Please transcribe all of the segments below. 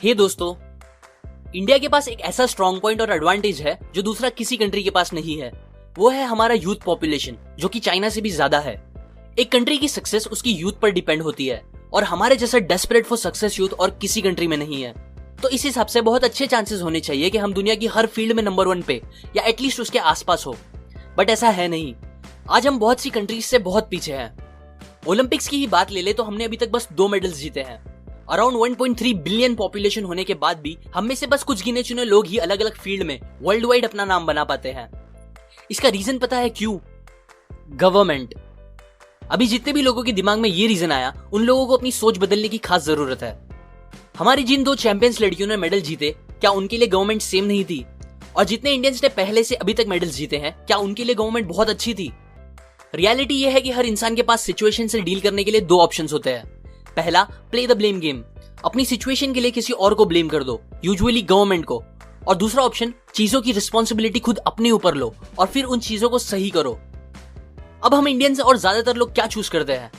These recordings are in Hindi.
हे दोस्तों, इंडिया के पास एक ऐसा स्ट्रॉन्ग पॉइंट और एडवांटेज है जो दूसरा किसी कंट्री के पास नहीं है। वो है हमारा यूथ पॉपुलेशन, जो कि चाइना से भी ज्यादा है। एक कंट्री की सक्सेस उसकी यूथ पर डिपेंड होती है और हमारे जैसा डेस्परेट फॉर सक्सेस यूथ और किसी कंट्री में नहीं है। तो इस हिसाब से बहुत अच्छे चांसेस होने चाहिए कि हम दुनिया की हर फील्ड में नंबर 1 पे या एटलीस्ट उसके आसपास हो, बट ऐसा है नहीं। आज हम बहुत सी कंट्रीज से बहुत पीछे हैं। ओलंपिक्स की ही बात ले ले तो हमने अभी तक बस 2 मेडल्स जीते हैं। अराउंड 1.3 बिलियन पॉपुलेशन होने के बाद भी हम में से बस कुछ गिने चुने लोग ही अलग अलग फील्ड में वर्ल्ड वाइड अपना नाम बना पाते हैं। इसका रीजन पता है क्यों? गवर्नमेंट। अभी जितने भी लोगों के दिमाग में ये रीजन आया, उन लोगों को अपनी सोच बदलने की खास जरूरत है। हमारी जिन 2 चैंपियंस लड़कियों ने मेडल जीते, क्या उनके लिए गवर्नमेंट सेम नहीं थी? और जितने इंडियंस ने पहले से अभी तक मेडल्स जीते हैं, क्या उनके लिए गवर्नमेंट बहुत अच्छी थी? रियलिटी यह है कि हर इंसान के पास सिचुएशन से डील करने के लिए 2 ऑप्शंस होते हैं। पहला, प्ले द ब्लेम गेम। अपनी सिचुएशन के लिए किसी और को ब्लेम कर दो, यूजुअली गवर्नमेंट को। और दूसरा ऑप्शन, चीजों की रिस्पॉन्सिबिलिटी खुद अपने ऊपर लो और फिर उन चीजों को सही करो। अब हम इंडियंस और ज्यादातर लोग क्या चूज करते हैं?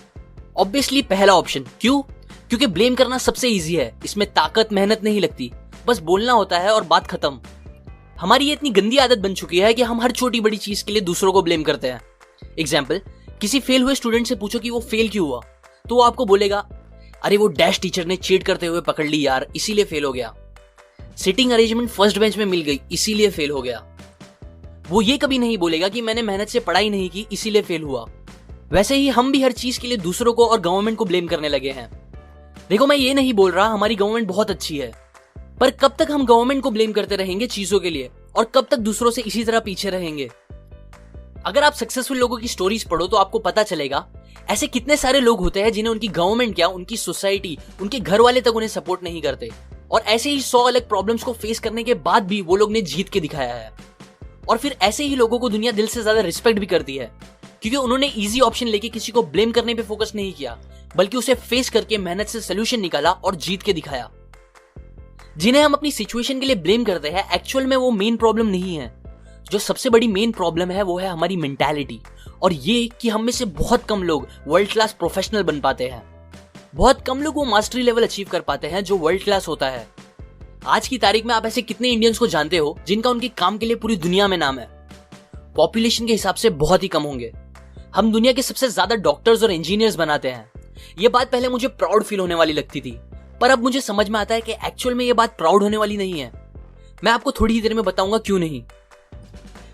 ऑब्वियसली पहला ऑप्शन। क्यों? क्योंकि ब्लेम करना सबसे इजी है, इसमें ताकत मेहनत नहीं लगती, बस बोलना होता है और बात खत्म। हमारी ये इतनी गंदी आदत बन चुकी है कि हम हर छोटी बड़ी चीज के लिए दूसरों को ब्लेम करते हैं। एग्जाम्पल, किसी फेल हुए स्टूडेंट से पूछो कि वो फेल क्यों हुआ, तो वो आपको बोलेगा, अरे वो डैश टीचर ने चीट करते हुए पकड़ ली यार, इसीलिए फेल हो गया। सिटिंग अरेंजमेंट फर्स्ट बेंच में मिल गई, इसीलिए फेल हो गया। वो ये कभी नहीं बोलेगा कि मैंने मेहनत से पढ़ाई नहीं की, इसीलिए फेल हुआ। वैसे ही हम भी हर चीज के लिए दूसरों को और गवर्नमेंट को ब्लेम करने लगे हैं। देखो, मैं ये नहीं बोल रहा हमारी गवर्नमेंट बहुत अच्छी है, पर कब तक हम गवर्नमेंट को ब्लेम करते रहेंगे चीजों के लिए, और कब तक दूसरों से इसी तरह पीछे रहेंगे? अगर आप सक्सेसफुल लोगों की स्टोरीज पढ़ो तो आपको पता चलेगा ऐसे कितने सारे लोग होते हैं जिन्हें उनकी गवर्नमेंट क्या, उनकी सोसाइटी, उनके घर वाले तक उन्हें सपोर्ट नहीं करते, और ऐसे ही 100 अलग प्रॉब्लम्स को फेस करने के बाद भी वो लोग ने जीत के दिखाया है। और फिर ऐसे ही लोगों को दुनिया दिल से ज्यादा रिस्पेक्ट भी करती है, क्योंकि उन्होंने इजी ऑप्शन लेके किसी को ब्लेम करने पे फोकस नहीं किया, बल्कि उसे फेस करके मेहनत से सोल्यूशन निकाला और जीत के दिखाया। जिन्हें हम अपनी सिचुएशन के लिए ब्लेम करते हैं, एक्चुअल में वो मेन प्रॉब्लम नहीं है। जो सबसे बड़ी मेन प्रॉब्लम है वो है हमारी मेंटालिटी, और ये कि हम में से बहुत कम लोग वर्ल्ड क्लास प्रोफेशनल बन पाते हैं। बहुत कम लोग वो मास्टरी लेवल अचीव कर पाते हैं जो वर्ल्ड क्लास होता है। आज की तारीख में आप ऐसे कितने इंडियंस को जानते हो जिनका उनके काम के लिए पूरी दुनिया में नाम है? पॉपुलेशन के हिसाब से बहुत ही कम होंगे। हम दुनिया के सबसे ज्यादा डॉक्टर्स और इंजीनियर्स बनाते हैं। ये बात पहले मुझे प्राउड फील होने वाली लगती थी, पर अब मुझे समझ में आता है कि एक्चुअल में ये बात प्राउड होने वाली नहीं है। मैं आपको थोड़ी ही देर में बताऊंगा क्यों नहीं।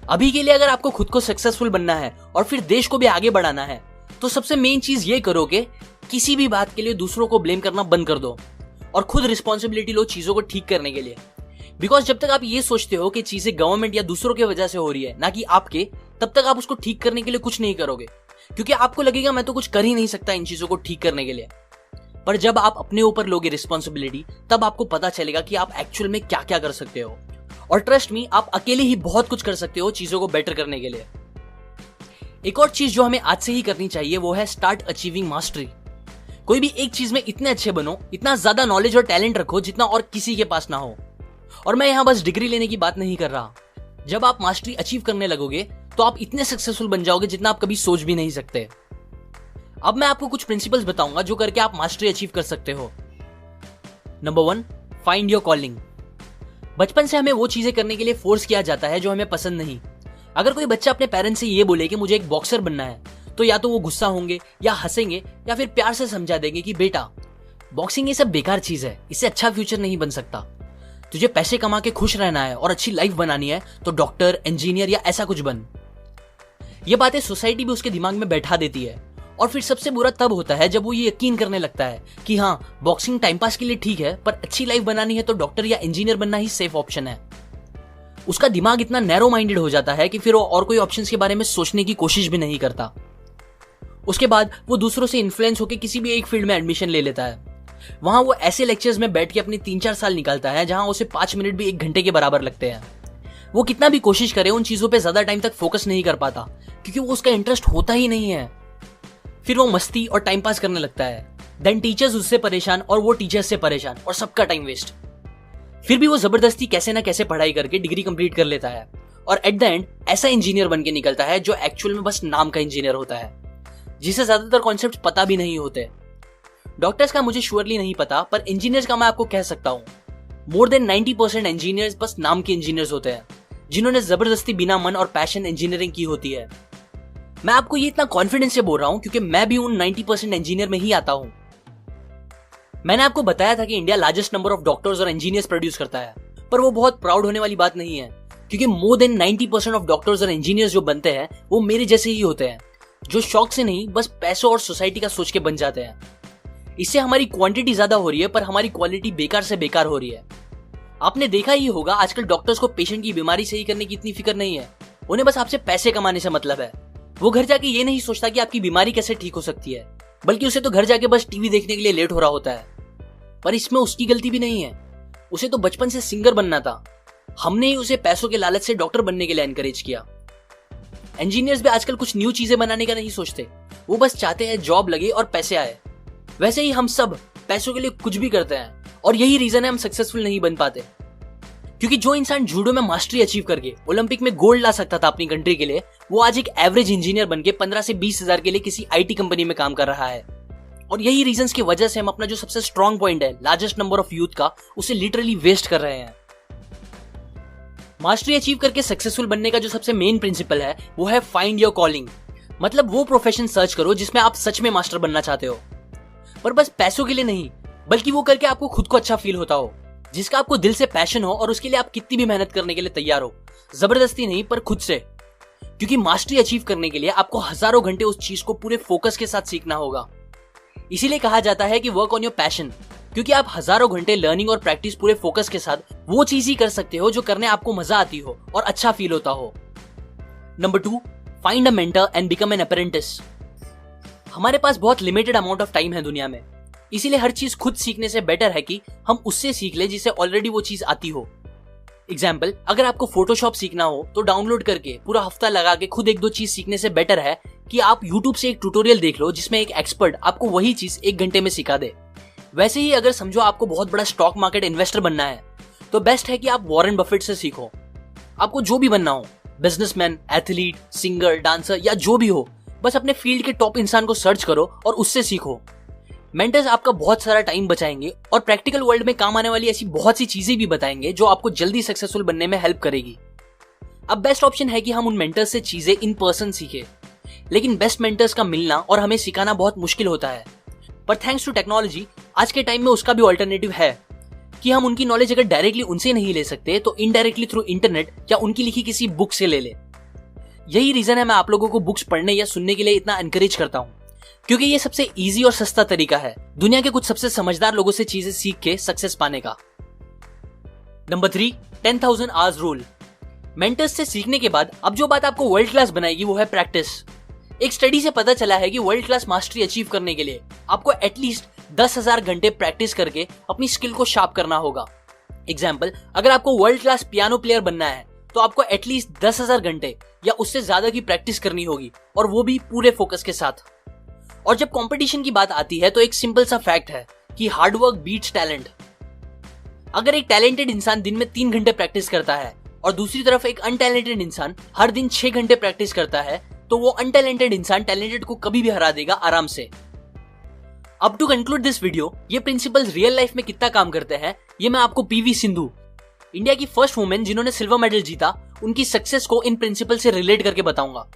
अभी के लिए अगर आपको खुद को सक्सेसफुल बनना है और फिर देश को भी आगे बढ़ाना है, तो सबसे मेन चीज ये करो कि किसी भी बात के लिए दूसरों को ब्लेम करना बंद कर दो और खुद रिस्पॉन्सिबिलिटी लो चीजों को ठीक करने के लिए। बिकॉज जब तक आप ये सोचते हो कि चीजें गवर्नमेंट या दूसरों की वजह से हो रही है, ना कि आपके, तब तक आप उसको ठीक करने के लिए कुछ नहीं करोगे, क्योंकि आपको लगेगा मैं तो कुछ कर ही नहीं सकता इन चीजों को ठीक करने के लिए। पर जब आप अपने ऊपर लोगे रिस्पॉन्सिबिलिटी, तब आपको पता चलेगा कि आप एक्चुअल में क्या क्या कर सकते हो। और ट्रस्ट मी, आप अकेले ही बहुत कुछ कर सकते हो चीजों को बेटर करने के लिए। एक और चीज जो हमें आज से ही करनी चाहिए वो है स्टार्ट अचीविंग मास्टरी। कोई भी एक चीज में इतने अच्छे बनो, इतना ज्यादा नॉलेज और टैलेंट रखो जितना और किसी के पास ना हो। और मैं यहां बस डिग्री लेने की बात नहीं कर रहा। जब आप मास्टरी अचीव करने लगोगे तो आप इतने सक्सेसफुल बन जाओगे जितना आप कभी सोच भी नहीं सकते। अब मैं आपको कुछ प्रिंसिपल्स बताऊंगा जो करके आप मास्टरी अचीव कर सकते हो। Number 1, find your calling. बचपन से हमें वो चीजें करने के लिए फोर्स किया जाता है जो हमें पसंद नहीं। अगर कोई बच्चा अपने पेरेंट्स से ये बोले कि मुझे एक बॉक्सर बनना है, तो या तो वो गुस्सा होंगे या हंसेंगे या फिर प्यार से समझा देंगे कि बेटा, बॉक्सिंग ये सब बेकार चीज है, इससे अच्छा फ्यूचर नहीं बन सकता। तुझे पैसे कमा के खुश रहना है और अच्छी लाइफ बनानी है तो डॉक्टर, इंजीनियर या ऐसा कुछ बन। ये बातें सोसाइटी भी उसके दिमाग में बैठा देती है। और फिर सबसे बुरा तब होता है जब वो ये यकीन करने लगता है कि हाँ, बॉक्सिंग टाइम पास के लिए ठीक है, पर अच्छी लाइफ बनानी है तो डॉक्टर या इंजीनियर बनना ही सेफ ऑप्शन है। उसका दिमाग इतना नैरो माइंडेड हो जाता है कि फिर वो और कोई ऑप्शंस के बारे में सोचने की कोशिश भी नहीं करता। उसके बाद वो दूसरों से इन्फ्लुएंस होकर किसी भी एक फील्ड में एडमिशन ले लेता है। वहां वो ऐसे लेक्चर्स में बैठ के अपने 3-4 साल निकालता है जहां उसे 5 मिनट भी 1 घंटे के बराबर लगते हैं। वो कितना भी कोशिश करे उन चीजों पे ज्यादा टाइम तक फोकस नहीं कर पाता, क्योंकि वो उसका इंटरेस्ट होता ही नहीं है। फिर वो मस्ती और टाइम पास करने लगता है। देन टीचर्स उससे परेशान और वो टीचर्स से परेशान, और सबका टाइम वेस्ट। फिर भी वो जबरदस्ती कैसे ना कैसे पढ़ाई करके डिग्री कंप्लीट कर लेता है और एट द एंड ऐसा इंजीनियर बन के निकलता है जो एक्चुअल में बस नाम का इंजीनियर होता है, जिसे ज्यादातर कॉन्सेप्ट पता भी नहीं होते। डॉक्टर्स का मुझे श्योरली नहीं पता, पर इंजीनियर्स का मैं आपको कह सकता हूँ। मोर देन 90% इंजीनियर्स बस नाम के इंजीनियर्स होते हैं, जिन्होंने जबरदस्ती बिना मन और पैशन इंजीनियरिंग की होती है। मैं आपको ये इतना कॉन्फिडेंस से बोल रहा हूं क्योंकि मैं भी उन 90% इंजीनियर में ही आता हूं। मैंने आपको बताया था कि India largest number of doctors और इंजीनियर्स प्रोड्यूस करता है, पर वो बहुत प्राउड होने वाली बात नहीं है, क्योंकि मोर देन 90% ऑफ डॉक्टर्स और इंजीनियर्स जो बनते हैं वो मेरे जैसे ही होते हैं, जो शौक से नहीं बस पैसों और सोसाइटी का सोच के बन जाते हैं। इससे हमारी क्वांटिटी ज्यादा हो रही है पर हमारी क्वालिटी बेकार से बेकार हो रही है। आपने देखा ही होगा आजकल डॉक्टर्स को पेशेंट की बीमारी सही करने की इतनी फिक्र नहीं है, उन्हें बस आपसे पैसे कमाने से मतलब है। वो घर जाके ये नहीं सोचता कि आपकी बीमारी कैसे ठीक हो सकती है, बल्कि उसे तो घर जाके बस टीवी देखने के लिए लेट हो रहा होता है। पर इसमें उसकी गलती भी नहीं है, उसे तो बचपन से सिंगर बनना था, हमने ही उसे पैसों के लालच से डॉक्टर बनने के लिए एनकरेज किया। इंजीनियर्स भी आजकल कुछ न्यू चीजें बनाने का नहीं सोचते, वो बस चाहते हैं जॉब लगे और पैसे आए। वैसे ही हम सब पैसों के लिए कुछ भी करते हैं और यही रीजन है हम सक्सेसफुल नहीं बन पाते। क्योंकि जो इंसान जूडो में मास्टरी अचीव करके ओलंपिक में गोल्ड ला सकता था अपनी कंट्री के लिए, वो आज एक एवरेज इंजीनियर बनके 15 से 20 हजार के लिए किसी आईटी कंपनी में काम कर रहा है। और यही रीजंस की वजह से हम अपना जो सबसे स्ट्रॉन्ग पॉइंट है लार्जेस्ट नंबर ऑफ यूथ का, उसे लिटरली वेस्ट कर रहे हैं। मास्टरी अचीव करके सक्सेसफुल बनने का जो सबसे मेन प्रिंसिपल है वो है फाइंड योर कॉलिंग। मतलब वो प्रोफेशन सर्च करो जिसमें आप सच में मास्टर बनना चाहते हो, पर बस पैसों के लिए नहीं, बल्कि वो करके आपको खुद को अच्छा फील होता हो, जिसका आपको दिल से पैशन हो और उसके लिए आप कितनी भी मेहनत करने के लिए तैयार हो, जबरदस्ती नहीं पर खुद से। क्योंकि मास्टरी अचीव करने के लिए आपको हजारों घंटे उस चीज को पूरे फोकस के साथ सीखना होगा। इसीलिए कहा जाता है कि वर्क ऑन योर पैशन, क्योंकि आप हजारों घंटे लर्निंग और प्रैक्टिस पूरे फोकस के साथ वो चीज ही कर सकते हो जो करने आपको मजा आती हो और अच्छा फील होता हो। Number 2, find a mentor and become an apprentice. हमारे पास बहुत लिमिटेड अमाउंट ऑफ टाइम है दुनिया में, इसीलिए हर चीज खुद सीखने से बेटर है कि हम उससे सीख ले जिसे ऑलरेडी वो चीज आती हो। एग्जाम्पल, अगर आपको फोटोशॉप सीखना हो तो डाउनलोड करके पूरा हफ्ता लगा के खुद 1-2 चीज सीखने से बेटर है कि आप यूट्यूब से एक ट्यूटोरियल देख लो जिसमें एक एक्सपर्ट आपको वही चीज 1 घंटे में सिखा दे। वैसे ही अगर समझो आपको बहुत बड़ा स्टॉक मार्केट इन्वेस्टर बनना है तो बेस्ट है कि आप वॉरेन बफेट से सीखो। आपको जो भी बनना हो, बिजनेसमैन, एथलीट, सिंगर, डांसर या जो भी हो, बस अपने फील्ड के टॉप इंसान को सर्च करो और उससे सीखो। मेंटर्स आपका बहुत सारा टाइम बचाएंगे और प्रैक्टिकल वर्ल्ड में काम आने वाली ऐसी बहुत सी चीजें भी बताएंगे जो आपको जल्दी सक्सेसफुल बनने में हेल्प करेगी। अब बेस्ट ऑप्शन है कि हम उन मेंटर्स से चीजें इन पर्सन सीखें, लेकिन बेस्ट मेंटर्स का मिलना और हमें सिखाना बहुत मुश्किल होता है। पर थैंक्स टू टेक्नोलॉजी आज के टाइम में उसका भी ऑल्टरनेटिव है कि हम उनकी नॉलेज अगर डायरेक्टली उनसे नहीं ले सकते तो इनडायरेक्टली थ्रू इंटरनेट या उनकी लिखी किसी बुक से ले ले। यही रीजन है मैं आप लोगों को बुक्स पढ़ने या सुनने के लिए इतना एनकरेज करता हूँ, क्योंकि ये सबसे इजी और सस्ता तरीका है दुनिया के कुछ सबसे समझदार लोगों से चीजें सीख के सक्सेस पाने का। Number 3, 10,000 hours rule. मेंटर्स से सीखने के बाद अब जो बात आपको वर्ल्ड क्लास बनाएगी वो है प्रैक्टिस। एक स्टडी से पता चला है कि वर्ल्ड क्लास मास्टरी अचीव करने के लिए आपको एटलीस्ट 10,000 घंटे प्रैक्टिस करके अपनी स्किल को शार्प करना होगा। एग्जाम्पल, अगर आपको वर्ल्ड क्लास पियानो प्लेयर बनना है तो आपको एटलीस्ट 10,000 घंटे या उससे ज्यादा की प्रैक्टिस करनी होगी, और वो भी पूरे फोकस के साथ। और जब कंपटीशन की बात आती है तो एक सिंपल सा फैक्ट है कि हार्डवर्क बीट्स टैलेंट। अगर एक टैलेंटेड इंसान दिन में 3 घंटे प्रैक्टिस करता है और दूसरी तरफ एक अनटैलेंटेड इंसान हर दिन 6 घंटे प्रैक्टिस करता है, तो वो अनटैलेंटेड इंसान टैलेंटेड को कभी भी हरा देगा आराम से। अब टू कंक्लूड दिस वीडियो, ये प्रिंसिपल्स रियल लाइफ में कितना काम करते हैं ये मैं आपको पीवी सिंधु, इंडिया की फर्स्ट वुमेन जिन्होंने सिल्वर मेडल जीता, उनकी सक्सेस को इन प्रिंसिपल से रिलेट करके बताऊंगा।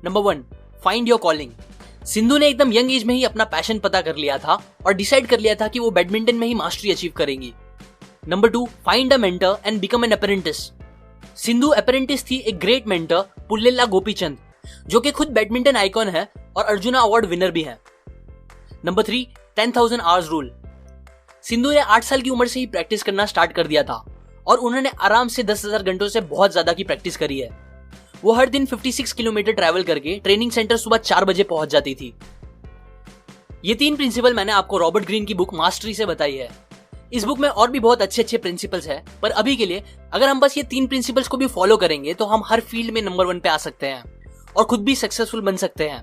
Number 1, find your calling. Sindhu ने एकदम यंग एज में ही अपना पैशन पता कर लिया था और डिसाइड कर लिया था कि वो बैडमिंटन में ही मास्टरी अचीव करेंगी। Number 2, find a mentor and become an apprentice. Sindhu apprentice थी एक ग्रेट मेंटर पुल्लेला गोपीचंद, जो कि खुद बैडमिंटन आइकॉन है और अर्जुना अवार्ड विनर भी है। Number 3, 10,000 hours rule. सिंधु ने 8 साल की उम्र से ही प्रैक्टिस करना स्टार्ट कर दिया था और उन्होंने आराम से 10,000 घंटों से बहुत ज्यादा की प्रैक्टिस करी है। वो हर दिन 56 किलोमीटर ट्रैवल करके ट्रेनिंग सेंटर सुबह 4 बजे पहुंच जाती थी। ये 3 प्रिंसिपल मैंने आपको रॉबर्ट ग्रीन की बुक मास्टरी से बताई है। इस बुक में और भी बहुत अच्छे अच्छे प्रिंसिपल्स हैं, पर अभी के लिए अगर हम बस ये 3 प्रिंसिपल्स को भी फॉलो करेंगे तो हम हर फील्ड में नंबर 1 पे आ सकते हैं और खुद भी सक्सेसफुल बन सकते हैं।